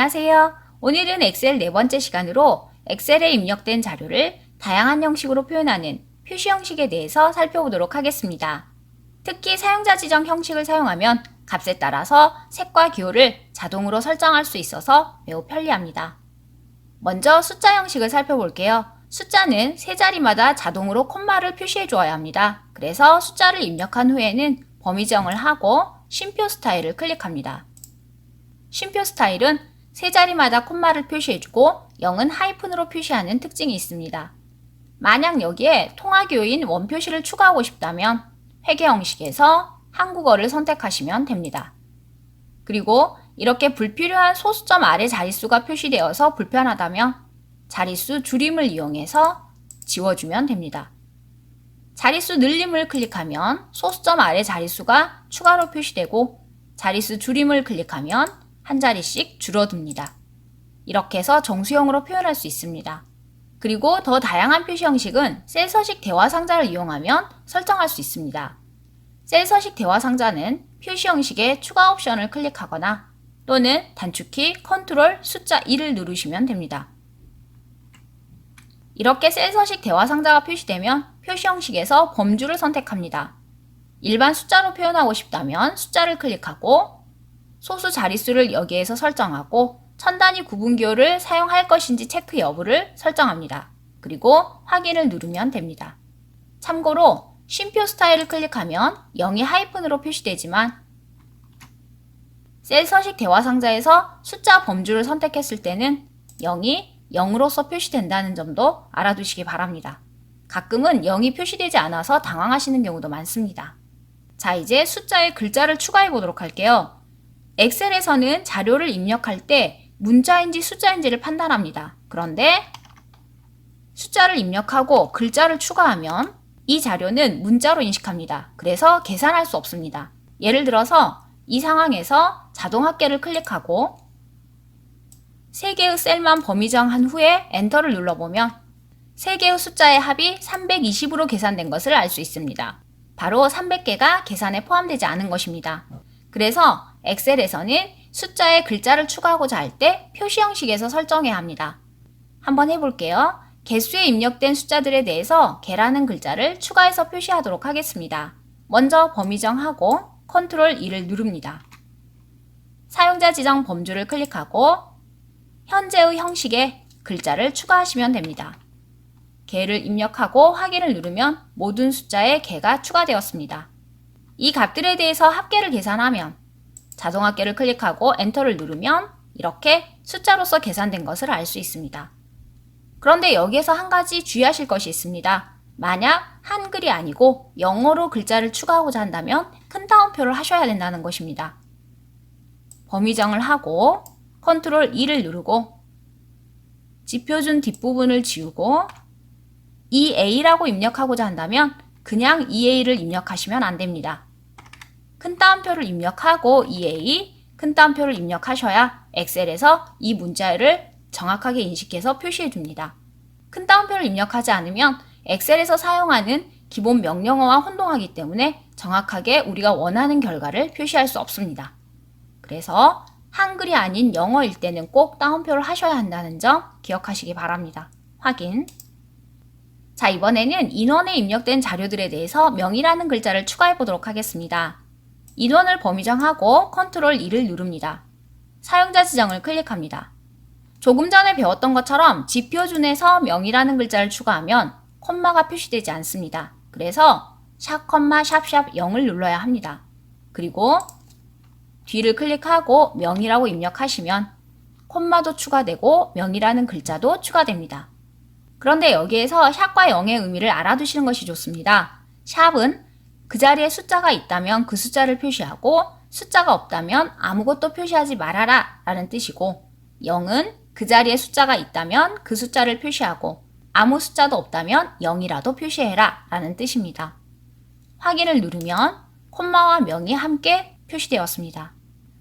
안녕하세요. 오늘은 엑셀 네 번째 시간으로 엑셀에 입력된 자료를 다양한 형식으로 표현하는 표시 형식에 대해서 살펴보도록 하겠습니다. 특히 사용자 지정 형식을 사용하면 값에 따라서 색과 기호를 자동으로 설정할 수 있어서 매우 편리합니다. 먼저 숫자 형식을 살펴볼게요. 숫자는 세 자리마다 자동으로 콤마를 표시해 주어야 합니다. 그래서 숫자를 입력한 후에는 범위 지정을 하고 쉼표 스타일을 클릭합니다. 쉼표 스타일은 세 자리마다 콤마를 표시해주고 0은 하이픈으로 표시하는 특징이 있습니다. 만약 여기에 통화기호인 원표시를 추가하고 싶다면 회계 형식에서 한국어를 선택하시면 됩니다. 그리고 이렇게 불필요한 소수점 아래 자릿수가 표시되어서 불편하다면 자릿수 줄임을 이용해서 지워주면 됩니다. 자릿수 늘림을 클릭하면 소수점 아래 자릿수가 추가로 표시되고 자릿수 줄임을 클릭하면 한 자리씩 줄어듭니다. 이렇게 해서 정수형으로 표현할 수 있습니다. 그리고 더 다양한 표시 형식은 셀 서식 대화 상자를 이용하면 설정할 수 있습니다. 셀 서식 대화 상자는 표시 형식의 추가 옵션을 클릭하거나 또는 단축키 컨트롤 숫자 2를 누르시면 됩니다. 이렇게 셀 서식 대화 상자가 표시되면 표시 형식에서 범주를 선택합니다. 일반 숫자로 표현하고 싶다면 숫자를 클릭하고 소수 자릿수를 여기에서 설정하고 천 단위 구분 기호를 사용할 것인지 체크 여부를 설정합니다. 그리고 확인을 누르면 됩니다. 참고로 쉼표 스타일을 클릭하면 0이 하이픈으로 표시되지만 셀 서식 대화 상자에서 숫자 범주를 선택했을 때는 0이 0으로서 표시된다는 점도 알아두시기 바랍니다. 가끔은 0이 표시되지 않아서 당황하시는 경우도 많습니다. 자, 이제 숫자에 글자를 추가해 보도록 할게요. 엑셀에서는 자료를 입력할 때 문자인지 숫자인지를 판단합니다. 그런데 숫자를 입력하고 글자를 추가하면 이 자료는 문자로 인식합니다. 그래서 계산할 수 없습니다. 예를 들어서 이 상황에서 자동 합계를 클릭하고 3개의 셀만 범위 정한 후에 엔터를 눌러보면 3개의 숫자의 합이 320으로 계산된 것을 알 수 있습니다. 바로 300개가 계산에 포함되지 않은 것입니다. 그래서 엑셀에서는 숫자에 글자를 추가하고자 할 때 표시 형식에서 설정해야 합니다. 한번 해볼게요. 개수에 입력된 숫자들에 대해서 개라는 글자를 추가해서 표시하도록 하겠습니다. 먼저 범위 정하고 컨트롤 2를 누릅니다. 사용자 지정 범주를 클릭하고 현재의 형식에 글자를 추가하시면 됩니다. 개를 입력하고 확인을 누르면 모든 숫자에 개가 추가되었습니다. 이 값들에 대해서 합계를 계산하면 자동 합계를 클릭하고 엔터를 누르면 이렇게 숫자로서 계산된 것을 알 수 있습니다. 그런데 여기에서 한 가지 주의하실 것이 있습니다. 만약 한글이 아니고 영어로 글자를 추가하고자 한다면 큰 따옴표를 하셔야 된다는 것입니다. 범위정을 하고 컨트롤 2를 누르고 지표준 뒷부분을 지우고 EA라고 입력하고자 한다면 그냥 EA를 입력하시면 안 됩니다. 큰 따옴표를 입력하고 EA, 큰 따옴표를 입력하셔야 엑셀에서 이 문자를 정확하게 인식해서 표시해 줍니다. 큰 따옴표를 입력하지 않으면 엑셀에서 사용하는 기본 명령어와 혼동하기 때문에 정확하게 우리가 원하는 결과를 표시할 수 없습니다. 그래서 한글이 아닌 영어일 때는 꼭 따옴표를 하셔야 한다는 점 기억하시기 바랍니다. 확인. 자, 이번에는 인원에 입력된 자료들에 대해서 명이라는 글자를 추가해 보도록 하겠습니다. 인원을 범위 정하고 컨트롤 2를 누릅니다. 사용자 지정을 클릭합니다. 조금 전에 배웠던 것처럼 지표준에서 명이라는 글자를 추가하면 콤마가 표시되지 않습니다. 그래서 샵, 샵샵 0을 눌러야 합니다. 그리고 뒤를 클릭하고 명이라고 입력하시면 콤마도 추가되고 명이라는 글자도 추가됩니다. 그런데 여기에서 샵과 0의 의미를 알아두시는 것이 좋습니다. 샵은 그 자리에 숫자가 있다면 그 숫자를 표시하고 숫자가 없다면 아무것도 표시하지 말아라 라는 뜻이고 0은 그 자리에 숫자가 있다면 그 숫자를 표시하고 아무 숫자도 없다면 0이라도 표시해라 라는 뜻입니다. 확인을 누르면 콤마와 명이 함께 표시되었습니다.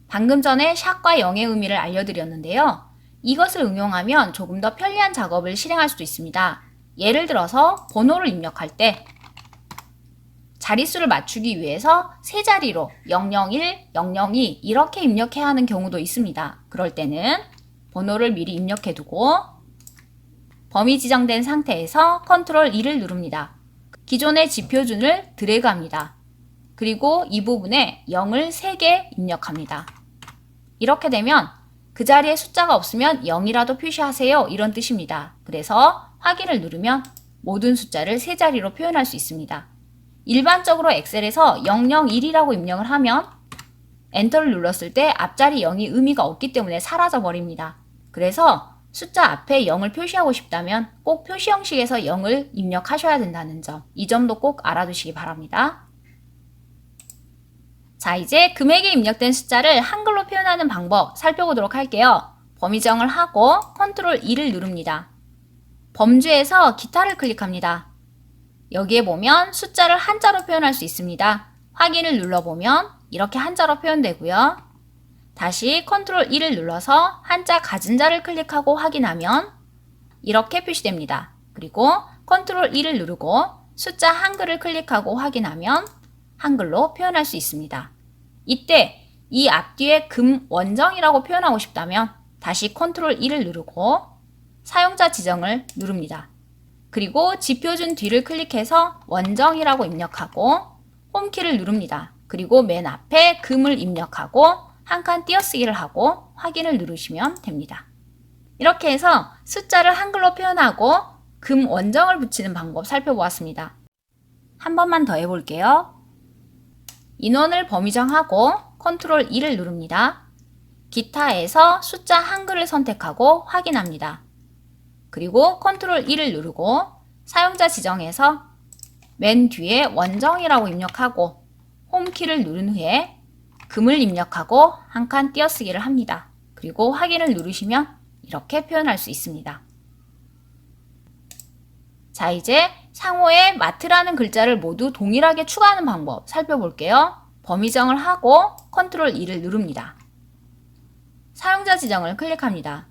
방금 전에 샵과 0의 의미를 알려드렸는데요. 이것을 응용하면 조금 더 편리한 작업을 실행할 수도 있습니다. 예를 들어서 번호를 입력할 때 자릿수를 맞추기 위해서 세 자리로 001, 002 이렇게 입력해야 하는 경우도 있습니다. 그럴 때는 번호를 미리 입력해 두고 범위 지정된 상태에서 컨트롤 2를 누릅니다. 기존의 지표준을 드래그합니다. 그리고 이 부분에 0을 3개 입력합니다. 이렇게 되면 그 자리에 숫자가 없으면 0이라도 표시하세요 이런 뜻입니다. 그래서 확인을 누르면 모든 숫자를 세 자리로 표현할 수 있습니다. 일반적으로 엑셀에서 001이라고 입력을 하면 엔터를 눌렀을 때 앞자리 0이 의미가 없기 때문에 사라져 버립니다. 그래서 숫자 앞에 0을 표시하고 싶다면 꼭 표시 형식에서 0을 입력하셔야 된다는 점, 이 점도 꼭 알아두시기 바랍니다. 자, 이제 금액에 입력된 숫자를 한글로 표현하는 방법 살펴보도록 할게요. 범위 정을 하고 컨트롤 2를 누릅니다. 범주에서 기타를 클릭합니다. 여기에 보면 숫자를 한자로 표현할 수 있습니다. 확인을 눌러보면 이렇게 한자로 표현되고요. 다시 컨트롤 2를 눌러서 한자 갖은 자를 클릭하고 확인하면 이렇게 표시됩니다. 그리고 컨트롤 2를 누르고 숫자 한글을 클릭하고 확인하면 한글로 표현할 수 있습니다. 이때 이 앞뒤에 금 원정이라고 표현하고 싶다면 다시 컨트롤 2를 누르고 사용자 지정을 누릅니다. 그리고 지표준 뒤를 클릭해서 원정이라고 입력하고 홈키를 누릅니다. 그리고 맨 앞에 금을 입력하고 한 칸 띄어쓰기를 하고 확인을 누르시면 됩니다. 이렇게 해서 숫자를 한글로 표현하고 금 원정을 붙이는 방법 살펴보았습니다. 한 번만 더 해볼게요. 인원을 범위 정하고 컨트롤 2를 누릅니다. 기타에서 숫자 한글을 선택하고 확인합니다. 그리고 컨트롤 2를 누르고 사용자 지정에서 맨 뒤에 원정이라고 입력하고 홈키를 누른 후에 금을 입력하고 한 칸 띄어쓰기를 합니다. 그리고 확인을 누르시면 이렇게 표현할 수 있습니다. 자, 이제 상호에 마트라는 글자를 모두 동일하게 추가하는 방법 살펴볼게요. 범위 정을 하고 컨트롤 2를 누릅니다. 사용자 지정을 클릭합니다.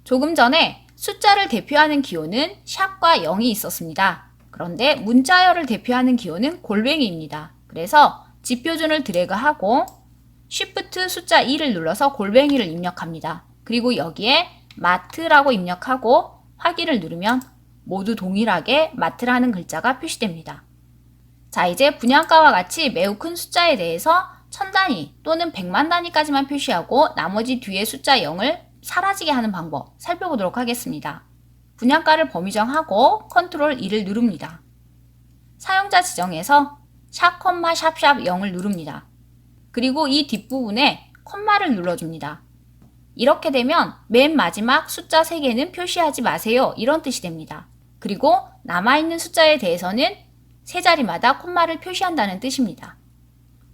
조금 전에 숫자를 대표하는 기호는 샵과 0이 있었습니다. 그런데 문자열을 대표하는 기호는 골뱅이입니다. 그래서 지표준을 드래그하고 Shift 숫자 2를 눌러서 골뱅이를 입력합니다. 그리고 여기에 마트라고 입력하고 확인을 누르면 모두 동일하게 마트라는 글자가 표시됩니다. 자, 이제 분양가와 같이 매우 큰 숫자에 대해서 1000단위 또는 100만 단위까지만 표시하고 나머지 뒤에 숫자 0을 사라지게 하는 방법 살펴보도록 하겠습니다. 분양가를 범위 정하고 컨트롤 2를 누릅니다. 사용자 지정에서 샵, 샵샵 0을 누릅니다. 그리고 이 뒷부분에 콤마를 눌러줍니다. 이렇게 되면 맨 마지막 숫자 3개는 표시하지 마세요 이런 뜻이 됩니다. 그리고 남아있는 숫자에 대해서는 세 자리마다 콤마를 표시한다는 뜻입니다.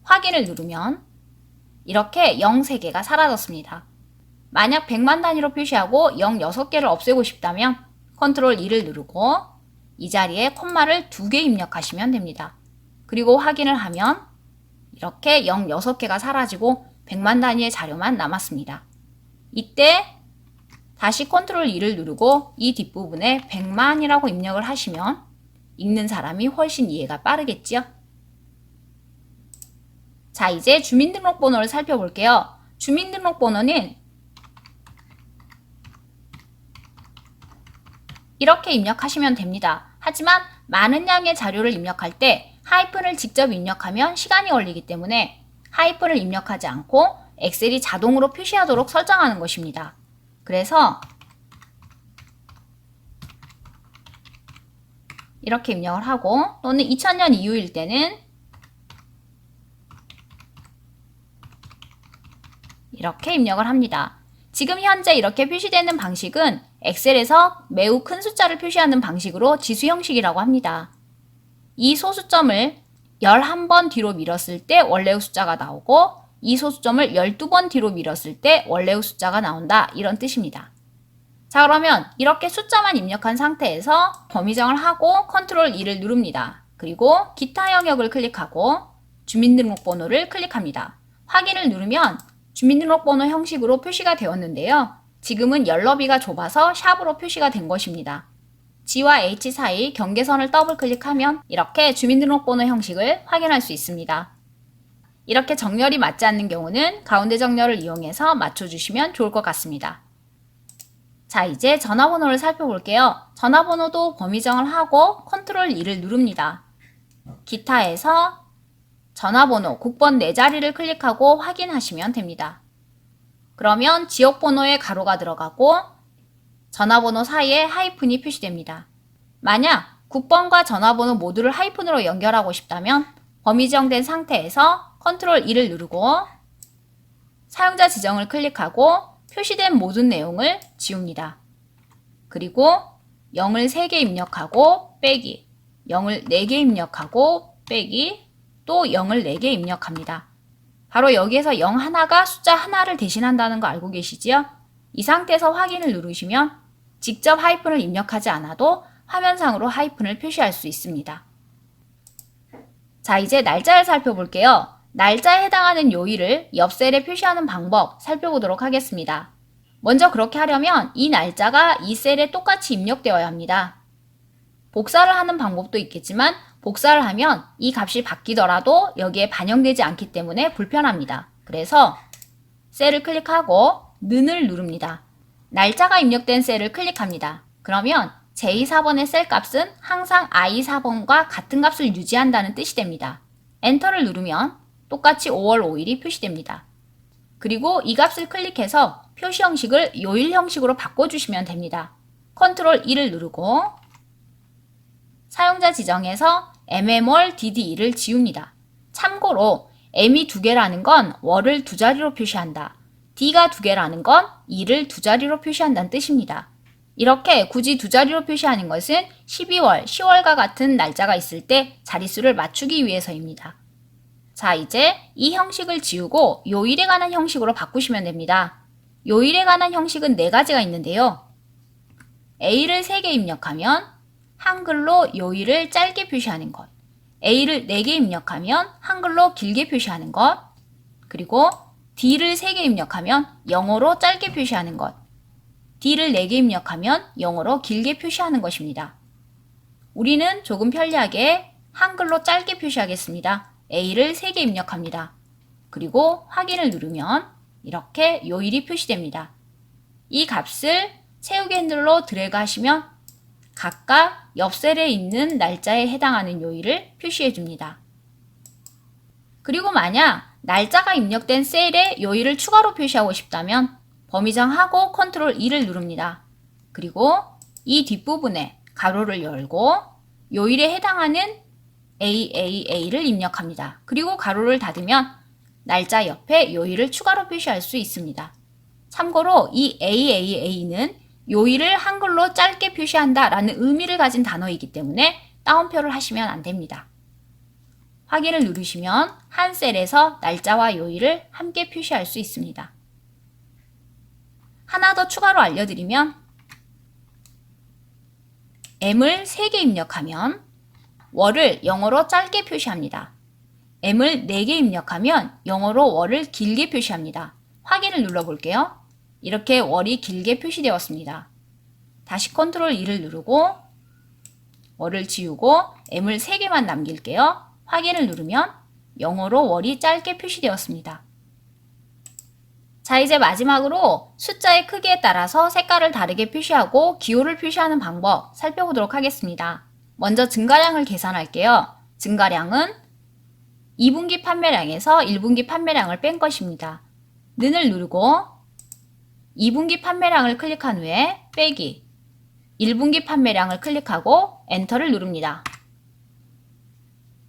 확인을 누르면 이렇게 0 3개가 사라졌습니다. 만약 100만 단위로 표시하고 0 6개를 없애고 싶다면 컨트롤 2를 누르고 이 자리에 콤마를 2개 입력하시면 됩니다. 그리고 확인을 하면 이렇게 0 6개가 사라지고 100만 단위의 자료만 남았습니다. 이때 다시 컨트롤 2를 누르고 이 뒷부분에 100만이라고 입력을 하시면 읽는 사람이 훨씬 이해가 빠르겠지요? 자, 이제 주민등록번호를 살펴볼게요. 주민등록번호는 이렇게 입력하시면 됩니다. 하지만 많은 양의 자료를 입력할 때 하이픈을 직접 입력하면 시간이 걸리기 때문에 하이픈을 입력하지 않고 엑셀이 자동으로 표시하도록 설정하는 것입니다. 그래서 이렇게 입력을 하고 또는 2000년 이후일 때는 이렇게 입력을 합니다. 지금 현재 이렇게 표시되는 방식은 엑셀에서 매우 큰 숫자를 표시하는 방식으로 지수 형식이라고 합니다. 이 소수점을 11번 뒤로 밀었을 때 원래의 숫자가 나오고 이 소수점을 12번 뒤로 밀었을 때 원래의 숫자가 나온다 이런 뜻입니다. 자, 그러면 이렇게 숫자만 입력한 상태에서 범위 정을 하고 컨트롤 2를 누릅니다. 그리고 기타 영역을 클릭하고 주민등록번호를 클릭합니다. 확인을 누르면 주민등록번호 형식으로 표시가 되었는데요. 지금은 열너비가 좁아서 샵으로 표시가 된 것입니다. G와 H 사이 경계선을 더블 클릭하면 이렇게 주민등록번호 형식을 확인할 수 있습니다. 이렇게 정렬이 맞지 않는 경우는 가운데 정렬을 이용해서 맞춰주시면 좋을 것 같습니다. 자, 이제 전화번호를 살펴볼게요. 전화번호도 범위정을 하고 컨트롤 2를 누릅니다. 기타에서 전화번호 국번 4자리를 클릭하고 확인하시면 됩니다. 그러면 지역번호에 가로가 들어가고 전화번호 사이에 하이픈이 표시됩니다. 만약 국번과 전화번호 모두를 하이픈으로 연결하고 싶다면 범위 지정된 상태에서 컨트롤 2를 누르고 사용자 지정을 클릭하고 표시된 모든 내용을 지웁니다. 그리고 0을 3개 입력하고 빼기, 0을 4개 입력하고 빼기, 또 0을 4개 입력합니다. 바로 여기에서 0 하나가 숫자 하나를 대신한다는 거 알고 계시지요? 이 상태에서 확인을 누르시면 직접 하이픈을 입력하지 않아도 화면상으로 하이픈을 표시할 수 있습니다. 자, 이제 날짜를 살펴볼게요. 날짜에 해당하는 요일을 옆 셀에 표시하는 방법 살펴보도록 하겠습니다. 먼저 그렇게 하려면 이 날짜가 이 셀에 똑같이 입력되어야 합니다. 복사를 하는 방법도 있겠지만 복사를 하면 이 값이 바뀌더라도 여기에 반영되지 않기 때문에 불편합니다. 그래서 셀을 클릭하고 는을 누릅니다. 날짜가 입력된 셀을 클릭합니다. 그러면 J4번의 셀 값은 항상 I4번과 같은 값을 유지한다는 뜻이 됩니다. 엔터를 누르면 똑같이 5월 5일이 표시됩니다. 그리고 이 값을 클릭해서 표시 형식을 요일 형식으로 바꿔주시면 됩니다. 컨트롤 2를 누르고 사용자 지정에서 mm월 dd2를 지웁니다. 참고로 m이 2개라는 건 월을 2자리로 표시한다. d가 2개라는 건 2를 2자리로 표시한다는 뜻입니다. 이렇게 굳이 2자리로 표시하는 것은 12월, 10월과 같은 날짜가 있을 때 자릿수를 맞추기 위해서입니다. 자, 이제 이 형식을 지우고 요일에 관한 형식으로 바꾸시면 됩니다. 요일에 관한 형식은 4가지가 있는데요. A를 3개 입력하면 한글로 요일을 짧게 표시하는 것, A를 4개 입력하면 한글로 길게 표시하는 것, 그리고 D를 3개 입력하면 영어로 짧게 표시하는 것, D를 4개 입력하면 영어로 길게 표시하는 것입니다. 우리는 조금 편리하게 한글로 짧게 표시하겠습니다. A를 3개 입력합니다. 그리고 확인을 누르면 이렇게 요일이 표시됩니다. 이 값을 세우기 핸들로 드래그 하시면 각각 옆 셀에 있는 날짜에 해당하는 요일을 표시해 줍니다. 그리고 만약 날짜가 입력된 셀에 요일을 추가로 표시하고 싶다면 범위정하고 컨트롤 2를 누릅니다. 그리고 이 뒷부분에 가로를 열고 요일에 해당하는 AAA를 입력합니다. 그리고 가로를 닫으면 날짜 옆에 요일을 추가로 표시할 수 있습니다. 참고로 이 AAA는 요일을 한글로 짧게 표시한다 라는 의미를 가진 단어이기 때문에 따옴표를 하시면 안 됩니다. 확인을 누르시면 한 셀에서 날짜와 요일을 함께 표시할 수 있습니다. 하나 더 추가로 알려드리면 M을 3개 입력하면 월을 영어로 짧게 표시합니다. M을 4개 입력하면 영어로 월을 길게 표시합니다. 확인을 눌러볼게요. 이렇게 월이 길게 표시되었습니다. 다시 컨트롤 2를 누르고 월을 지우고 M을 3개만 남길게요. 확인을 누르면 영어로 월이 짧게 표시되었습니다. 자, 이제 마지막으로 숫자의 크기에 따라서 색깔을 다르게 표시하고 기호를 표시하는 방법 살펴보도록 하겠습니다. 먼저 증가량을 계산할게요. 증가량은 2분기 판매량에서 1분기 판매량을 뺀 것입니다. 는을 누르고 2분기 판매량을 클릭한 후에 빼기 1분기 판매량을 클릭하고 엔터를 누릅니다.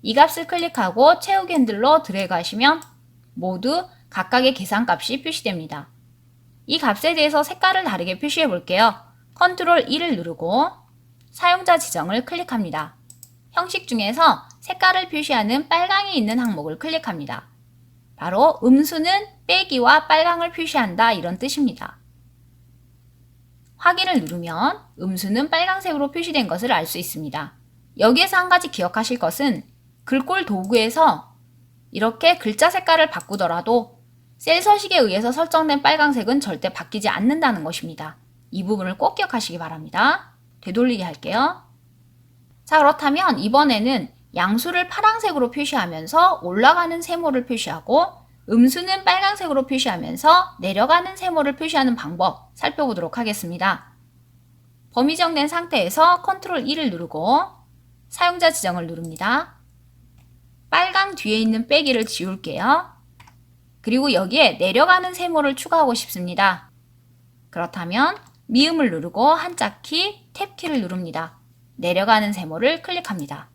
이 값을 클릭하고 채우기 핸들로 드래그 하시면 모두 각각의 계산값이 표시됩니다. 이 값에 대해서 색깔을 다르게 표시해 볼게요. 컨트롤 2를 누르고 사용자 지정을 클릭합니다. 형식 중에서 색깔을 표시하는 빨강이 있는 항목을 클릭합니다. 바로 음수는 빼기와 빨강을 표시한다 이런 뜻입니다. 확인을 누르면 음수는 빨강색으로 표시된 것을 알 수 있습니다. 여기에서 한 가지 기억하실 것은 글꼴 도구에서 이렇게 글자 색깔을 바꾸더라도 셀 서식에 의해서 설정된 빨강색은 절대 바뀌지 않는다는 것입니다. 이 부분을 꼭 기억하시기 바랍니다. 되돌리기 할게요. 자, 그렇다면 이번에는 양수를 파란색으로 표시하면서 올라가는 세모를 표시하고 음수는 빨간색으로 표시하면서 내려가는 세모를 표시하는 방법 살펴보도록 하겠습니다. 범위 정된 상태에서 컨트롤 2를 누르고 사용자 지정을 누릅니다. 빨강 뒤에 있는 빼기를 지울게요. 그리고 여기에 내려가는 세모를 추가하고 싶습니다. 그렇다면 미음을 누르고 한자키, 탭키를 누릅니다. 내려가는 세모를 클릭합니다.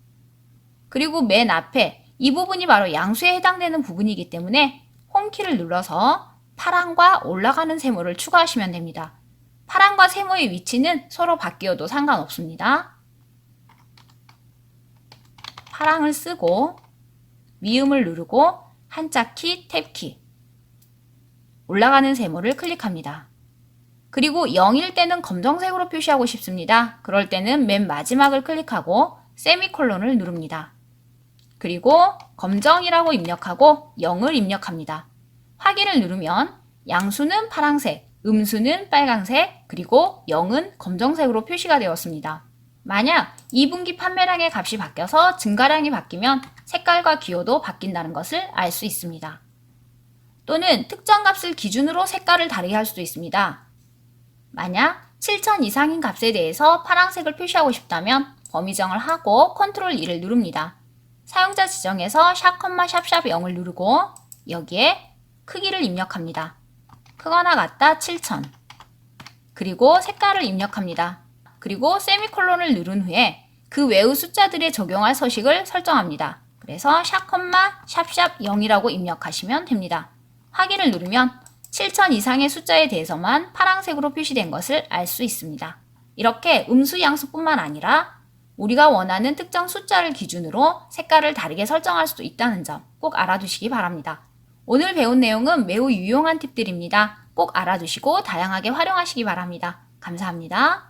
그리고 맨 앞에 이 부분이 바로 양수에 해당되는 부분이기 때문에 홈키를 눌러서 파랑과 올라가는 세모를 추가하시면 됩니다. 파랑과 세모의 위치는 서로 바뀌어도 상관없습니다. 파랑을 쓰고 미음을 누르고 한자키, 탭키, 올라가는 세모를 클릭합니다. 그리고 0일 때는 검정색으로 표시하고 싶습니다. 그럴 때는 맨 마지막을 클릭하고 세미콜론을 누릅니다. 그리고 검정이라고 입력하고 0을 입력합니다. 확인을 누르면 양수는 파란색, 음수는 빨간색, 그리고 0은 검정색으로 표시가 되었습니다. 만약 2분기 판매량의 값이 바뀌어서 증가량이 바뀌면 색깔과 기호도 바뀐다는 것을 알 수 있습니다. 또는 특정 값을 기준으로 색깔을 다르게 할 수도 있습니다. 만약 7000 이상인 값에 대해서 파란색을 표시하고 싶다면 범위 정을 하고 컨트롤 2를 누릅니다. 사용자 지정에서 샵, 샵 0을 누르고 여기에 크기를 입력합니다. 크거나 같다 7000. 그리고 색깔을 입력합니다. 그리고 세미콜론을 누른 후에 그 외의 숫자들에 적용할 서식을 설정합니다. 그래서 샵, 샵 0이라고 입력하시면 됩니다. 확인을 누르면 7000 이상의 숫자에 대해서만 파란색으로 표시된 것을 알 수 있습니다. 이렇게 음수 양수뿐만 아니라 우리가 원하는 특정 숫자를 기준으로 색깔을 다르게 설정할 수도 있다는 점 꼭 알아두시기 바랍니다. 오늘 배운 내용은 매우 유용한 팁들입니다. 꼭 알아두시고 다양하게 활용하시기 바랍니다. 감사합니다.